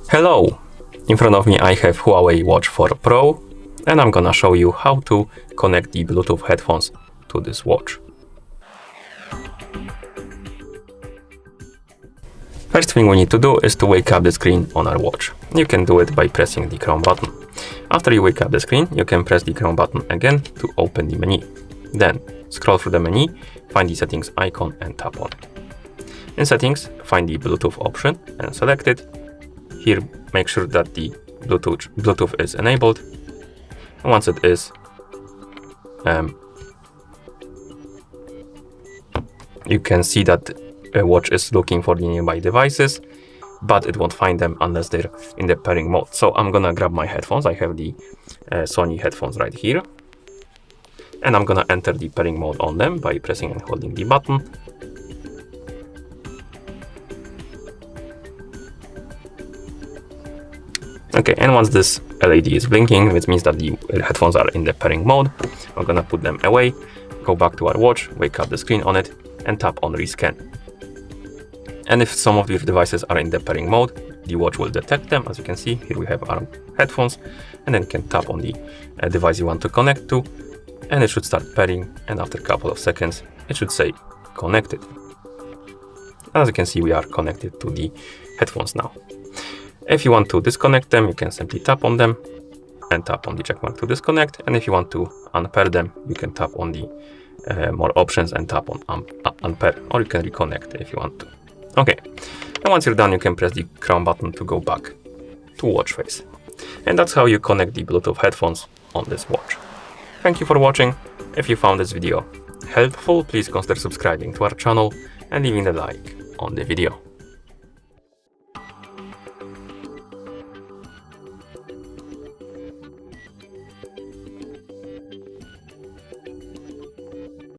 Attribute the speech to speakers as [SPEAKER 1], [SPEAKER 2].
[SPEAKER 1] Hello! In front of me I have HUAWEI Watch 4 Pro and I'm gonna show you how to connect the Bluetooth headphones to this watch. First thing we need to do is to wake up the screen on our watch. You can do it by pressing the Chrome button. After you wake up the screen, you can press the Chrome button again to open the menu. Then scroll through the menu, find the settings icon and tap on it. In settings, find the Bluetooth option and select it. Here, make sure that the Bluetooth is enabled. And once it is, you can see that a watch is looking for the nearby devices, but it won't find them unless they're in the pairing mode. So I'm gonna grab my headphones. I have the Sony headphones right here. And I'm gonna enter the pairing mode on them by pressing and holding the button. Okay, and once this LED is blinking, which means that the headphones are in the pairing mode, we're gonna put them away, go back to our watch, wake up the screen on it, and tap on rescan. And if some of your devices are in the pairing mode, the watch will detect them. As you can see, here we have our headphones, and then can tap on the device you want to connect to, and it should start pairing, and after a couple of seconds, it should say connected. As you can see, we are connected to the headphones now. If you want to disconnect them, you can simply tap on them and tap on the check mark to disconnect. And if you want to unpair them, you can tap on the more options and tap on unpair, or you can reconnect if you want to. Okay, and once you're done, you can press the Crown button to go back to watch face. And that's how you connect the Bluetooth headphones on this watch. Thank you for watching. If you found this video helpful, please consider subscribing to our channel and leaving a like on the video.